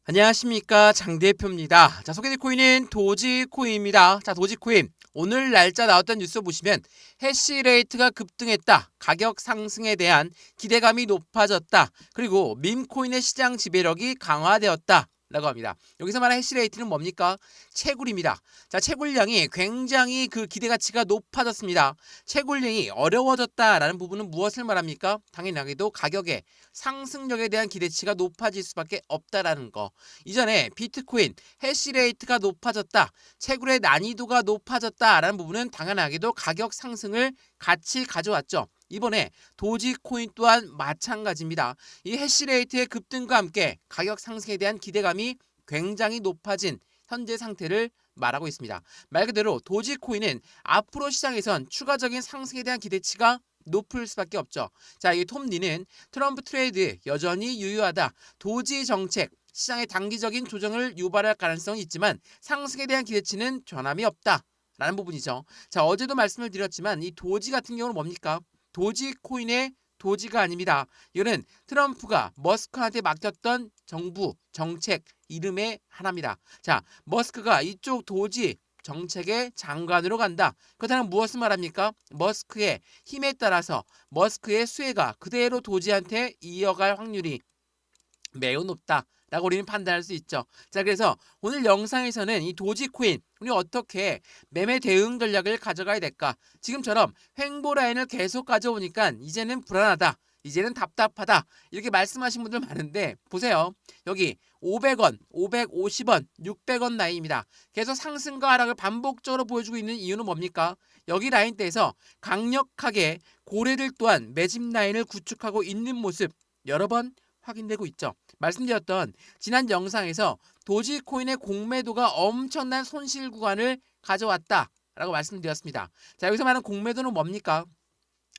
안녕하십니까, 장 대표입니다. 자, 소개될 코인은 도지코인입니다. 자, 도지코인 오늘 날짜 나왔던 뉴스 보시면 해시레이트가 급등했다, 가격 상승에 대한 기대감이 높아졌다, 그리고 밈코인의 시장 지배력이 강화되었다 라고 합니다. 여기서 말하는 해시레이트는 뭡니까? 채굴입니다. 자, 채굴량이 굉장히 그 기대가치가 높아졌습니다. 채굴량이 어려워졌다라는 부분은 무엇을 말합니까? 당연하게도 가격의 상승력에 대한 기대치가 높아질 수밖에 없다라는 거. 이전에 비트코인 해시레이트가 높아졌다, 채굴의 난이도가 높아졌다라는 부분은 당연하게도 가격 상승을 같이 가져왔죠. 이번에 도지코인 또한 마찬가지입니다. 이 해시레이트의 급등과 함께 가격 상승에 대한 기대감이 굉장히 높아진 현재 상태를 말하고 있습니다. 말 그대로 도지코인은 앞으로 시장에선 추가적인 상승에 대한 기대치가 높을 수밖에 없죠. 자, 이 톰리는 트럼프 트레이드 여전히 유효하다, 도지 정책 시장의 단기적인 조정을 유발할 가능성이 있지만 상승에 대한 기대치는 변함이 없다 라는 부분이죠. 자, 어제도 말씀을 드렸지만 이 도지 같은 경우는 뭡니까? 도지코인의 도지가 아닙니다. 이거는 트럼프가 머스크한테 맡겼던 정부 정책 이름의 하나입니다. 자, 머스크가 이쪽 도지 정책의 장관으로 간다. 그렇다면 무엇을 말합니까? 머스크의 힘에 따라서 머스크의 수혜가 그대로 도지한테 이어갈 확률이 매우 높다 라고 우리는 판단할 수 있죠. 자, 그래서 오늘 영상에서는 이 도지코인 우리 어떻게 매매 대응 전략을 가져가야 될까? 지금처럼 횡보 라인을 계속 가져오니까 이제는 불안하다, 이제는 답답하다 이렇게 말씀하신 분들 많은데 보세요. 여기 500원, 550원, 600원 라인입니다. 계속 상승과 하락을 반복적으로 보여주고 있는 이유는 뭡니까? 여기 라인대에서 강력하게 고래들 또한 매집 라인을 구축하고 있는 모습 여러 번 확인되고 있죠. 말씀드렸던 지난 영상에서 도지코인의 공매도가 엄청난 손실 구간을 가져왔다라고 말씀드렸습니다. 자, 여기서 말하는 공매도는 뭡니까?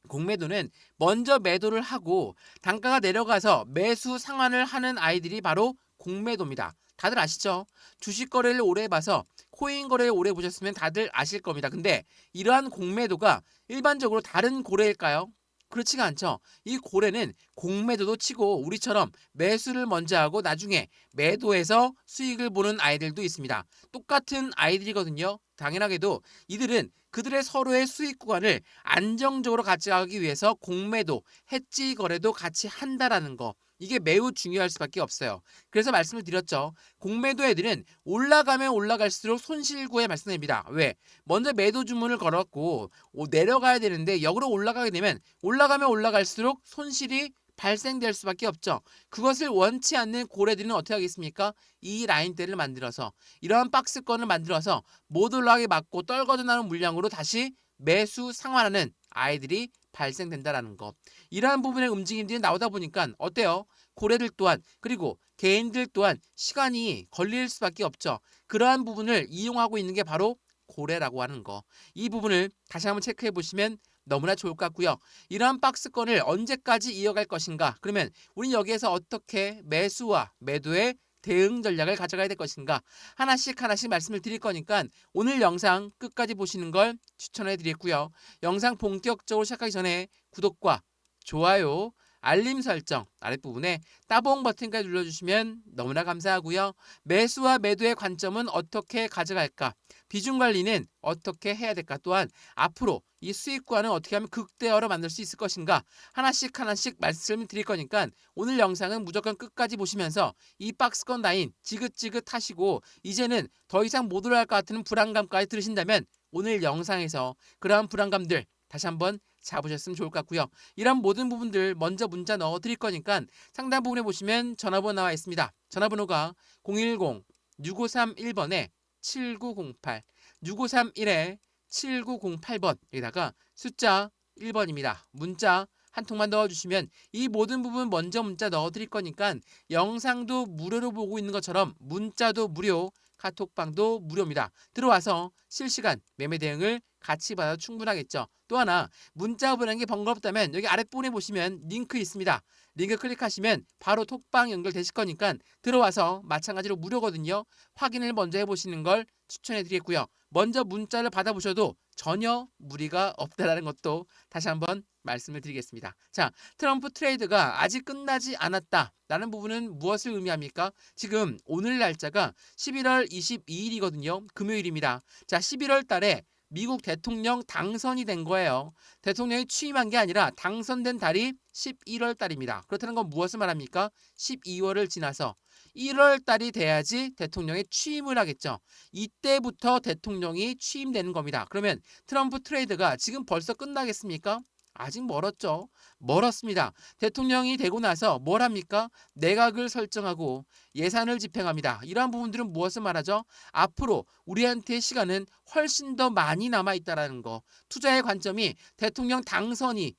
공매도는 먼저 매도를 하고 단가가 내려가서 매수 상환을 하는 아이들이 바로 공매도입니다. 다들 아시죠? 주식 거래를 오래 해봐서 코인 거래를 오래 보셨으면 다들 아실 겁니다. 근데 이러한 공매도가 일반적으로 다른 고래일까요? 그렇지가 않죠. 이 고래는 공매도도 치고 우리처럼 매수를 먼저 하고 나중에 매도해서 수익을 보는 아이들도 있습니다. 똑같은 아이들이거든요. 당연하게도 이들은 그들의 서로의 수익 구간을 안정적으로 가져가기 위해서 공매도, 해지 거래도 같이 한다라는 거. 이게 매우 중요할 수밖에 없어요. 그래서 말씀을 드렸죠. 공매도 애들은 올라가면 올라갈수록 손실구에 말씀드립니다. 왜? 먼저 매도 주문을 걸었고 내려가야 되는데 역으로 올라가게 되면 올라가면 올라갈수록 손실이 발생될 수밖에 없죠. 그것을 원치 않는 고래들은 어떻게 하겠습니까? 이 라인대를 만들어서 이러한 박스권을 만들어서 못 올라가게 막고 떨궈져 나오는 물량으로 다시 매수 상환하는 아이들이 발생된다라는 거. 이러한 부분의 움직임들이 나오다 보니까 어때요? 고래들 또한 그리고 개인들 또한 시간이 걸릴 수밖에 없죠. 그러한 부분을 이용하고 있는 게 바로 고래라고 하는 거. 이 부분을 다시 한번 체크해 보시면 너무나 좋을 것 같고요. 이러한 박스권을 언제까지 이어갈 것인가? 그러면 우린 여기에서 어떻게 매수와 매도의 대응 전략을 가져가야 될 것인가? 하나씩 하나씩 말씀을 드릴 거니까 오늘 영상 끝까지 보시는 걸 추천해 드리고요. 영상 본격적으로 시작하기 전에 구독과 좋아요, 알림 설정 아랫부분에 따봉 버튼까지 눌러주시면 너무나 감사하고요. 매수와 매도의 관점은 어떻게 가져갈까? 비중 관리는 어떻게 해야 될까? 또한 앞으로 이 수익 구간을 어떻게 하면 극대화로 만들 수 있을 것인가? 하나씩 하나씩 말씀을 드릴 거니까 오늘 영상은 무조건 끝까지 보시면서 이 박스권 라인 지긋지긋 하시고 이제는 더 이상 못 올라갈 것 같은 불안감까지 들으신다면 오늘 영상에서 그러한 불안감들 다시 한번 잡으셨으면 좋을 것 같고요. 이런 모든 부분들 먼저 문자 넣어드릴 거니까 상단 부분에 보시면 전화번호 나와 있습니다. 전화번호가 010-6531번에 7908, 6531에 7908번 여기다가 숫자 1번입니다. 문자 한 통만 넣어주시면 이 모든 부분 먼저 문자 넣어드릴 거니까 영상도 무료로 보고 있는 것처럼 문자도 무료, 카톡방도 무료입니다. 들어와서 실시간 매매 대응을 같이 받아도 충분하겠죠. 또 하나 문자 보내는 게 번거롭다면 여기 아랫부분에 보시면 링크 있습니다. 링크 클릭하시면 바로 톡방 연결되실 거니까 들어와서 마찬가지로 무료거든요. 확인을 먼저 해보시는 걸 추천해드리겠고요. 먼저 문자를 받아보셔도 전혀 무리가 없다라는 것도 다시 한번 말씀을 드리겠습니다. 자, 트럼프 트레이드가 아직 끝나지 않았다라는 부분은 무엇을 의미합니까? 지금 오늘 날짜가 11월 22일이거든요. 금요일입니다. 자, 11월 달에 미국 대통령 당선이 된 거예요. 대통령이 취임한 게 아니라 당선된 달이 11월 달입니다. 그렇다는 건 무엇을 말합니까? 12월을 지나서 1월 달이 돼야지 대통령이 취임을 하겠죠. 이때부터 대통령이 취임되는 겁니다. 그러면 트럼프 트레이드가 지금 벌써 끝나겠습니까? 아직 멀었죠. 멀었습니다. 대통령이 되고 나서 뭘 합니까? 내각을 설정하고 예산을 집행합니다. 이러한 부분들은 무엇을 말하죠? 앞으로 우리한테의 시간은 훨씬 더 많이 남아있다는 거. 투자의 관점이 대통령 당선이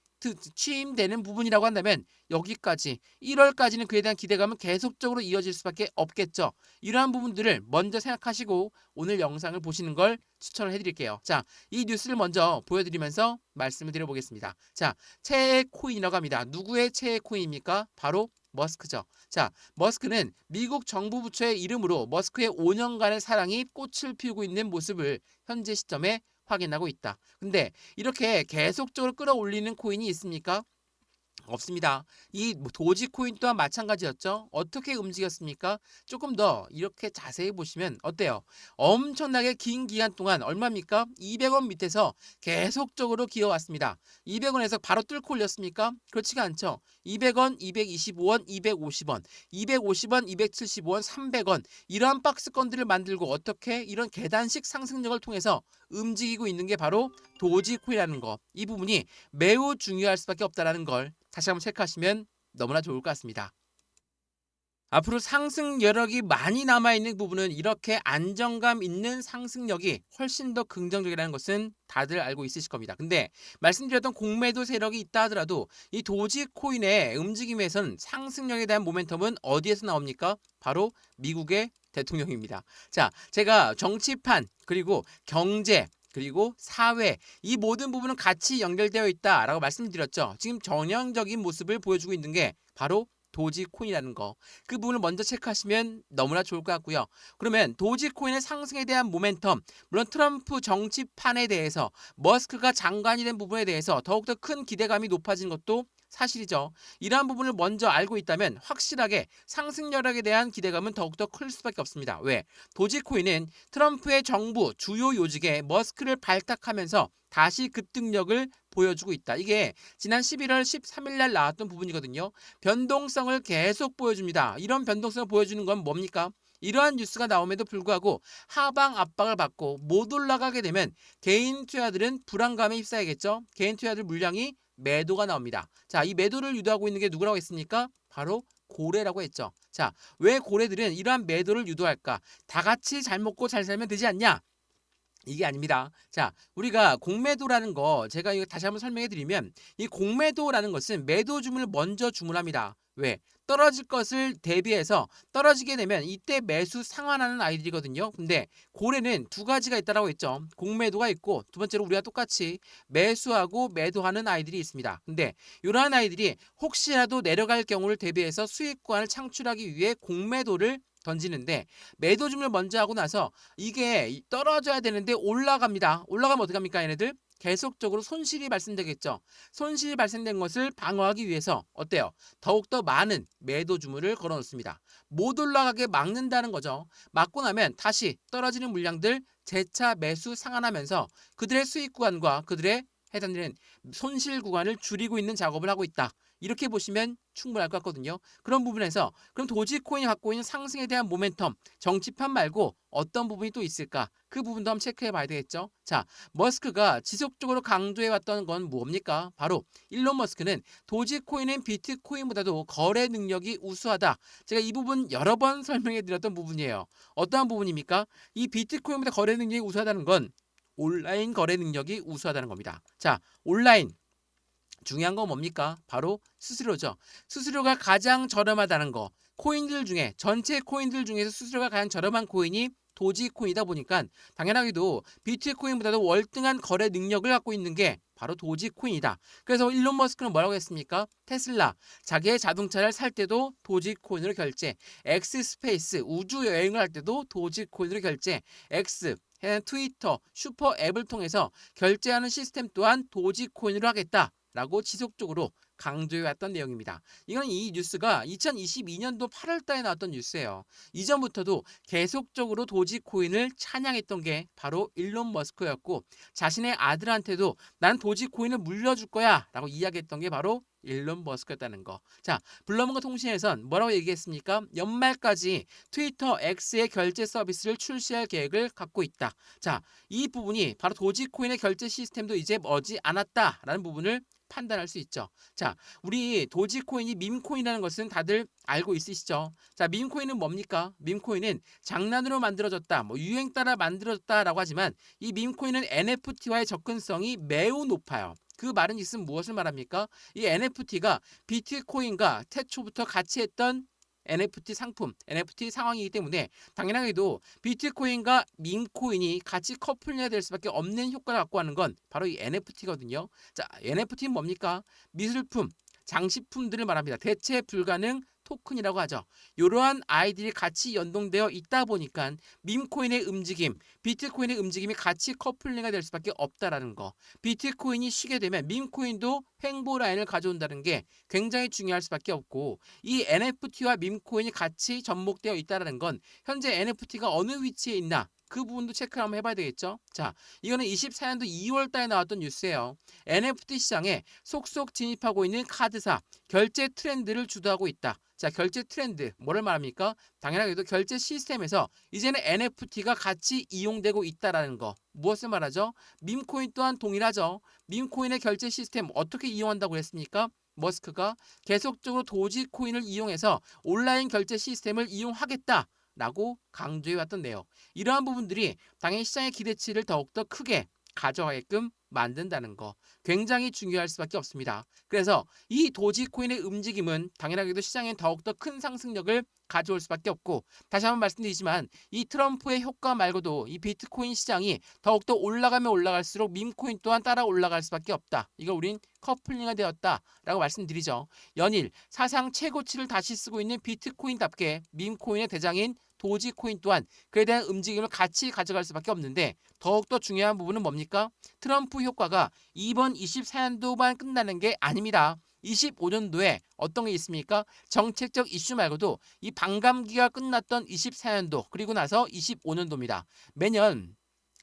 취임되는 부분이라고 한다면 여기까지 1월까지는 그에 대한 기대감은 계속적으로 이어질 수밖에 없겠죠. 이러한 부분들을 먼저 생각하시고 오늘 영상을 보시는 걸 추천을 해드릴게요. 자, 이 뉴스를 먼저 보여드리면서 말씀을 드려보겠습니다. 자, 최애 코인이라고 합니다. 누구의 최애 코인입니까? 바로 머스크죠. 자, 머스크는 미국 정부 부처의 이름으로 머스크의 5년간의 사랑이 꽃을 피우고 있는 모습을 현재 시점에 확인하고 있다. 근데 이렇게 계속적으로 끌어올리는 코인이 있습니까? 없습니다. 이 도지코인 또한 마찬가지였죠. 어떻게 움직였습니까? 조금 더 이렇게 자세히 보시면 어때요? 엄청나게 긴 기간 동안 얼마입니까? 200원 밑에서 계속적으로 기어왔습니다. 200원에서 바로 뚫고 올렸습니까? 그렇지가 않죠. 200원, 225원, 250원, 250원, 275원, 300원 이러한 박스권들을 만들고 어떻게 이런 계단식 상승력을 통해서 움직이고 있는 게 바로 도지코인이라는 거. 이 부분이 매우 중요할 수밖에 없다는 걸 다시 한번 체크하시면 너무나 좋을 것 같습니다. 앞으로 상승 여력이 많이 남아있는 부분은 이렇게 안정감 있는 상승력이 훨씬 더 긍정적이라는 것은 다들 알고 있으실 겁니다. 근데 말씀드렸던 공매도 세력이 있다 하더라도 이 도지코인의 움직임에선 상승력에 대한 모멘텀은 어디에서 나옵니까? 바로 미국의 대통령입니다. 자, 제가 정치판 그리고 경제 그리고 사회 이 모든 부분은 같이 연결되어 있다라고 말씀드렸죠. 지금 전형적인 모습을 보여주고 있는 게 바로 도지코인이라는 거. 그 부분을 먼저 체크하시면 너무나 좋을 것 같고요. 그러면 도지코인의 상승에 대한 모멘텀, 물론 트럼프 정치판에 대해서 머스크가 장관이 된 부분에 대해서 더욱더 큰 기대감이 높아진 것도 사실이죠. 이러한 부분을 먼저 알고 있다면 확실하게 상승 여력에 대한 기대감은 더욱더 클 수밖에 없습니다. 왜? 도지코인은 트럼프의 정부 주요 요직에 머스크를 발탁하면서 다시 급등력을 보여주고 있다. 이게 지난 11월 13일 날 나왔던 부분이거든요. 변동성을 계속 보여줍니다. 이런 변동성을 보여주는 건 뭡니까? 이러한 뉴스가 나옴에도 불구하고 하방 압박을 받고 못 올라가게 되면 개인 투자들은 불안감에 휩싸이겠죠. 개인 투자들 물량이 매도가 나옵니다. 자, 이 매도를 유도하고 있는 게 누구라고 했습니까? 바로 고래라고 했죠. 자, 왜 고래들은 이러한 매도를 유도할까? 다 같이 잘 먹고 잘 살면 되지 않냐? 이게 아닙니다. 자, 우리가 공매도라는 거 제가 이거 다시 한번 설명해 드리면 이 공매도라는 것은 매도 주문을 먼저 주문합니다. 왜? 떨어질 것을 대비해서 떨어지게 되면 이때 매수 상환하는 아이들이거든요. 근데 고래는 두 가지가 있다라고 했죠. 공매도가 있고 두 번째로 우리가 똑같이 매수하고 매도하는 아이들이 있습니다. 근데 이러한 아이들이 혹시라도 내려갈 경우를 대비해서 수익 구간을 창출하기 위해 공매도를 던지는데 매도 주문을 먼저 하고 나서 이게 떨어져야 되는데 올라갑니다. 올라가면 어떻게 합니까? 얘네들 계속적으로 손실이 발생되겠죠. 손실이 발생된 것을 방어하기 위해서 어때요? 더욱더 많은 매도 주문을 걸어놓습니다. 못 올라가게 막는다는 거죠. 막고 나면 다시 떨어지는 물량들 재차 매수 상환하면서 그들의 수익 구간과 그들의 해당되는 손실 구간을 줄이고 있는 작업을 하고 있다. 이렇게 보시면 충분할 것 같거든요. 그런 부분에서 그럼 도지코인이 갖고 있는 상승에 대한 모멘텀, 정치판 말고 어떤 부분이 또 있을까? 그 부분도 한번 체크해 봐야 되겠죠. 자, 머스크가 지속적으로 강조해 왔던 건 뭡니까? 바로 일론 머스크는 도지코인은 비트코인보다도 거래 능력이 우수하다. 제가 이 부분 여러 번 설명해 드렸던 부분이에요. 어떠한 부분입니까? 이 비트코인보다 거래 능력이 우수하다는 건 온라인 거래 능력이 우수하다는 겁니다. 자, 온라인 중요한 건 뭡니까? 바로 수수료죠. 수수료가 가장 저렴하다는 거. 코인들 중에 전체 코인들 중에서 수수료가 가장 저렴한 코인이 도지코인이다 보니까 당연하게도 비트코인보다도 월등한 거래 능력을 갖고 있는 게 바로 도지코인이다. 그래서 일론 머스크는 뭐라고 했습니까? 테슬라 자기의 자동차를 살 때도 도지코인으로 결제, 엑스스페이스 우주 여행을 할 때도 도지코인으로 결제, X 트위터, 슈퍼 앱을 통해서 결제하는 시스템 또한 도지코인으로 하겠다라고 지속적으로 강조해왔던 내용입니다. 이건 이 뉴스가 2022년도 8월 달에 나왔던 뉴스예요. 이전부터도 계속적으로 도지코인을 찬양했던 게 바로 일론 머스크였고 자신의 아들한테도 나는 도지코인을 물려줄 거야 라고 이야기했던 게 바로 일론 머스크였다는 거. 자, 블룸버그 통신에선 뭐라고 얘기했습니까? 연말까지 트위터 X의 결제 서비스를 출시할 계획을 갖고 있다. 자, 이 부분이 바로 도지코인의 결제 시스템도 이제 머지 않았다라는 부분을 판단할 수 있죠. 자, 우리 도지코인이 밈코인이라는 것은 다들 알고 있으시죠? 자, 밈코인은 뭡니까? 밈코인은 장난으로 만들어졌다, 유행 따라 만들어졌다라고 하지만 이 밈코인은 NFT와의 접근성이 매우 높아요. 그 말은 있으면 무엇을 말합니까? 이 NFT가 비트코인과 태초부터 같이 했던 NFT 상품, NFT 상황이기 때문에 당연하게도 비트코인과 밈코인이 같이 커플링이 될 수밖에 없는 효과를 갖고 하는 건 바로 이 NFT거든요. 자, NFT는 뭡니까? 미술품, 장식품들을 말합니다. 대체 불가능 토큰이라고 하죠. 이러한 아이들이 같이 연동되어 있다 보니까 밈코인의 움직임, 비트코인의 움직임이 같이 커플링이 될 수밖에 없다라는 거. 비트코인이 쉬게 되면 밈코인도 횡보 라인을 가져온다는 게 굉장히 중요할 수밖에 없고 이 NFT와 밈코인이 같이 접목되어 있다는 건 현재 NFT가 어느 위치에 있나 그 부분도 체크를 한번 해봐야 되겠죠. 자, 이거는 24년도 2월 달에 나왔던 뉴스예요. NFT 시장에 속속 진입하고 있는 카드사, 결제 트렌드를 주도하고 있다. 자, 결제 트렌드, 뭐를 말합니까? 당연하게도 결제 시스템에서 이제는 NFT가 같이 이용되고 있다라는 거. 무엇을 말하죠? 밈코인 또한 동일하죠. 밈코인의 결제 시스템 어떻게 이용한다고 했습니까? 머스크가 계속적으로 도지코인을 이용해서 온라인 결제 시스템을 이용하겠다. 라고 강조해왔던 내용. 이러한 부분들이 당연히 시장의 기대치를 더욱더 크게 가져가게끔 만든다는 거 굉장히 중요할 수밖에 없습니다. 그래서 이 도지코인의 움직임은 당연하게도 시장에 더욱더 큰 상승력을 가져올 수밖에 없고 다시 한번 말씀드리지만 이 트럼프의 효과 말고도 이 비트코인 시장이 더욱더 올라가면 올라갈수록 밈코인 또한 따라 올라갈 수밖에 없다. 이걸 우린 커플링이 되었다라고 말씀드리죠. 연일 사상 최고치를 다시 쓰고 있는 비트코인답게 밈코인의 대장인 도지코인 또한 그에 대한 움직임을 같이 가져갈 수밖에 없는데 더욱더 중요한 부분은 뭡니까? 트럼프 효과가 이번 24년도만 끝나는 게 아닙니다. 25년도에 어떤 게 있습니까? 정책적 이슈 말고도 이 반감기가 끝났던 24년도 그리고 나서 25년도입니다. 매년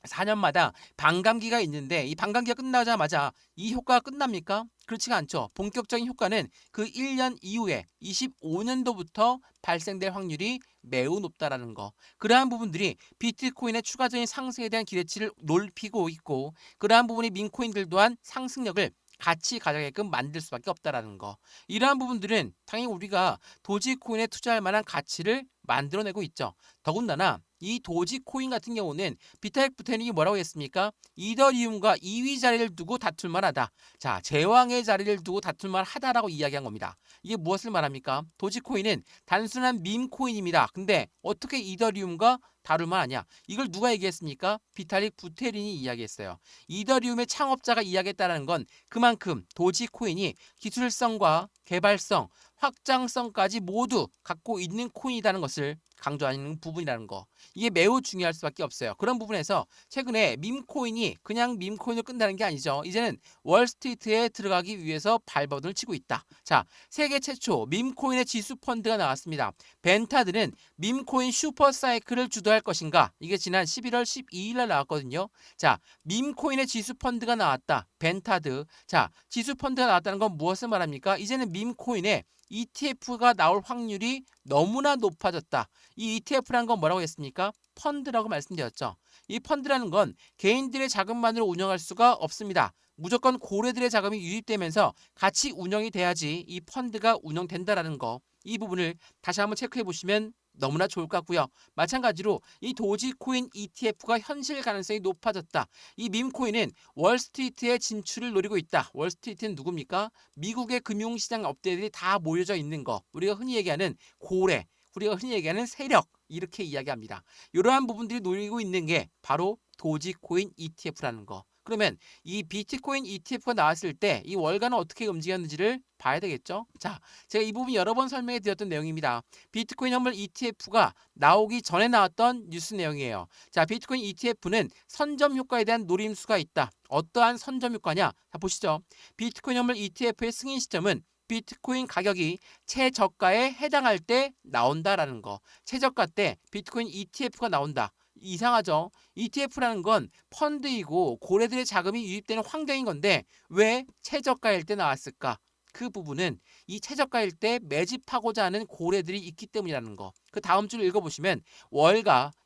4년마다 반감기가 있는데 이 반감기가 끝나자마자 이 효과가 끝납니까? 그렇지가 않죠. 본격적인 효과는 그 1년 이후에 25년도부터 발생될 확률이 매우 높다라는 거. 그러한 부분들이 비트코인의 추가적인 상승에 대한 기대치를 높이고 있고 그러한 부분이 밈코인들 또한 상승력을 같이 가져가게끔 만들 수밖에 없다라는 거. 이러한 부분들은 당연히 우리가 도지코인에 투자할 만한 가치를 만들어내고 있죠. 더군다나 이 도지코인 같은 경우는 비타익 부테닉이 뭐라고 했습니까? 이더리움과 2위 자리를 두고 다툴 만하다. 자, 제왕의 자리를 두고 다툴 만하다라고 이야기한 겁니다. 이게 무엇을 말합니까? 도지코인은 단순한 밈코인입니다. 근데 어떻게 이더리움과 다룰 만하냐? 이걸 누가 얘기했습니까? 비탈릭 부테린이 이야기했어요. 이더리움의 창업자가 이야기했다는 건 그만큼 도지코인이 기술성과 개발성, 확장성까지 모두 갖고 있는 코인이라는 것을 강조하는 부분이라는 거. 이게 매우 중요할 수밖에 없어요. 그런 부분에서 최근에 밈코인이 그냥 밈코인으로 끝나는 게 아니죠. 이제는 월스트리트에 들어가기 위해서 발버둥을 치고 있다. 자, 세계 최초 밈코인의 지수 펀드가 나왔습니다. 벤타드는 밈코인 슈퍼사이클을 주도할 것인가? 이게 지난 11월 12일 날 나왔거든요. 자, 밈코인의 지수 펀드가 나왔다. 벤타드. 자, 지수 펀드가 나왔다는 건 무엇을 말합니까? 이제는 밈코인에 ETF가 나올 확률이 너무나 높아졌다. 이 ETF라는 건 뭐라고 했습니까? 펀드라고 말씀드렸죠. 이 펀드라는 건 개인들의 자금만으로 운영할 수가 없습니다. 무조건 고래들의 자금이 유입되면서 같이 운영이 돼야지 이 펀드가 운영된다라는 거. 이 부분을 다시 한번 체크해 보시면 너무나 좋을 것 같고요. 마찬가지로 이 도지코인 ETF가 현실 가능성이 높아졌다. 이 밈코인은 월스트리트의 진출을 노리고 있다. 월스트리트는 누굽니까? 미국의 금융시장 업체들이 다 모여져 있는 거. 우리가 흔히 얘기하는 고래, 우리가 흔히 얘기하는 세력. 이렇게 이야기합니다. 이러한 부분들이 놓이고 있는 게 바로 도지코인 ETF라는 거. 그러면 이 비트코인 ETF가 나왔을 때 이 월가는 어떻게 움직였는지를 봐야 되겠죠. 자, 제가 이 부분 여러 번 설명해 드렸던 내용입니다. 비트코인 현물 ETF가 나오기 전에 나왔던 뉴스 내용이에요. 자, 비트코인 ETF는 선점 효과에 대한 노림수가 있다. 어떠한 선점 효과냐? 자, 보시죠. 비트코인 현물 ETF의 승인 시점은 비트코인 가격이 최저가에 해당할 때 나온다라는 거. 최저가 때 비트코인 ETF가 나온다. 이상하죠? ETF라는 건 펀드이고 고래들의 자금이 유입되는 환경인 건데 왜 최저가일 때 나왔을까? 그 부분은 이 최저가일 때 매집하고자 하는 고래들이 있기 때문이라는 거. 그 다음 줄 읽어보시면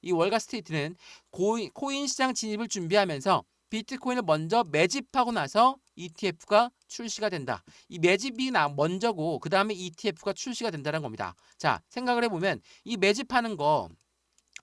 이 월가 스테이트는 코인 시장 진입을 준비하면서 비트코인을 먼저 매집하고 나서 ETF가 출시가 된다. 이 매집이 먼저고 그 다음에 ETF가 출시가 된다는 겁니다. 자, 생각을 해보면 이 매집하는 거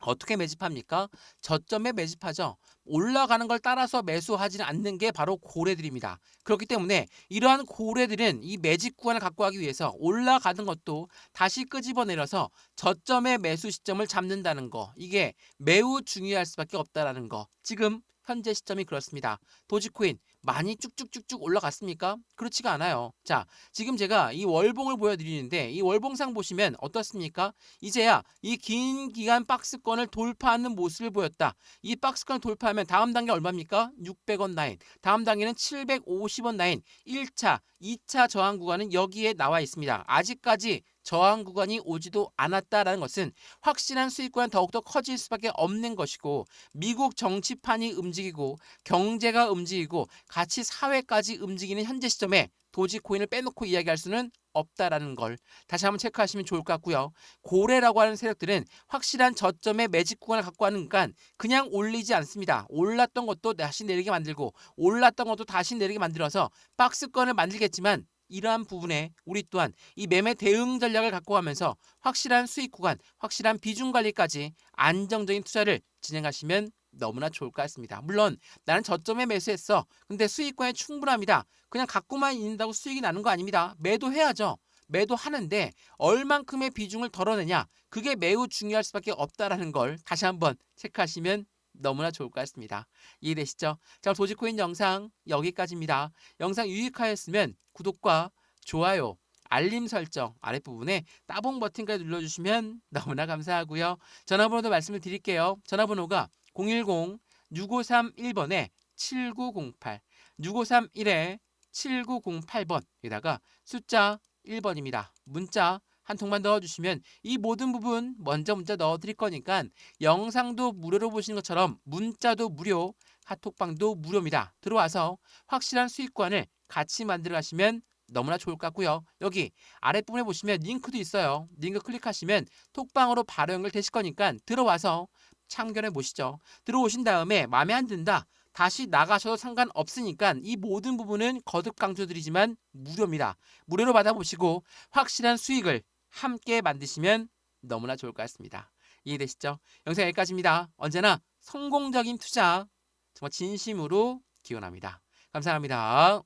어떻게 매집합니까? 저점에 매집하죠. 올라가는 걸 따라서 매수하지는 않는 게 바로 고래들입니다. 그렇기 때문에 이러한 고래들은 이 매집 구간을 갖고 가기 위해서 올라가는 것도 다시 끄집어내려서 저점의 매수 시점을 잡는다는 거. 이게 매우 중요할 수밖에 없다라는 거. 지금 현재 시점이 그렇습니다. 도지코인 많이 쭉쭉쭉쭉 올라갔습니까? 그렇지가 않아요. 자, 지금 제가 이 월봉을 보여드리는데 이 월봉상 보시면 어떻습니까? 이제야 이 긴 기간 박스권을 돌파하는 모습을 보였다. 이 박스권을 돌파하면 다음 단계 얼마입니까? 600원 라인. 다음 단계는 750원 라인. 1차, 2차 저항 구간은 여기에 나와 있습니다. 아직까지 저항 구간이 오지도 않았다라는 것은 확실한 수익권은 더욱더 커질 수밖에 없는 것이고 미국 정치판이 움직이고 경제가 움직이고 같이 사회까지 움직이는 현재 시점에 도지코인을 빼놓고 이야기할 수는 없다라는 걸 다시 한번 체크하시면 좋을 것 같고요. 고래라고 하는 세력들은 확실한 저점의 매집 구간을 갖고 하니까 그냥 올리지 않습니다. 올랐던 것도 다시 내리게 만들고 올랐던 것도 다시 내리게 만들어서 박스권을 만들겠지만 이러한 부분에 우리 또한 이 매매 대응 전략을 갖고 가면서 확실한 수익 구간, 확실한 비중 관리까지 안정적인 투자를 진행하시면 너무나 좋을 것 같습니다. 물론 나는 저점에 매수했어. 근데 수익권이 충분합니다. 그냥 갖고만 있는다고 수익이 나는 거 아닙니다. 매도해야죠. 매도하는데 얼만큼의 비중을 덜어내냐. 그게 매우 중요할 수밖에 없다라는 걸 다시 한번 체크하시면 너무나 좋을 것 같습니다. 이해되시죠? 자, 도지코인 영상 여기까지입니다. 영상 유익하였으면 구독과 좋아요, 알림 설정 아랫부분에 따봉 버튼까지 눌러주시면 너무나 감사하고요. 전화번호도 말씀을 드릴게요. 전화번호가 010-6531번에 7908, 6531에 7908번, 여기다가 숫자 1번입니다. 문자 한 통만 넣어주시면 이 모든 부분 먼저 문자 넣어드릴 거니까 영상도 무료로 보시는 것처럼 문자도 무료, 카톡방도 무료입니다. 들어와서 확실한 수익권을 같이 만들어 가시면 너무나 좋을 것 같고요. 여기 아랫부분에 보시면 링크도 있어요. 링크 클릭하시면 톡방으로 바로 연결되실 거니까 들어와서 참견해 보시죠. 들어오신 다음에 마음에 안 든다. 다시 나가셔도 상관없으니까 이 모든 부분은 거듭 강조드리지만 무료입니다. 무료로 받아보시고 확실한 수익을 함께 만드시면 너무나 좋을 것 같습니다. 이해되시죠? 영상 여기까지입니다. 언제나 성공적인 투자 정말 진심으로 기원합니다. 감사합니다.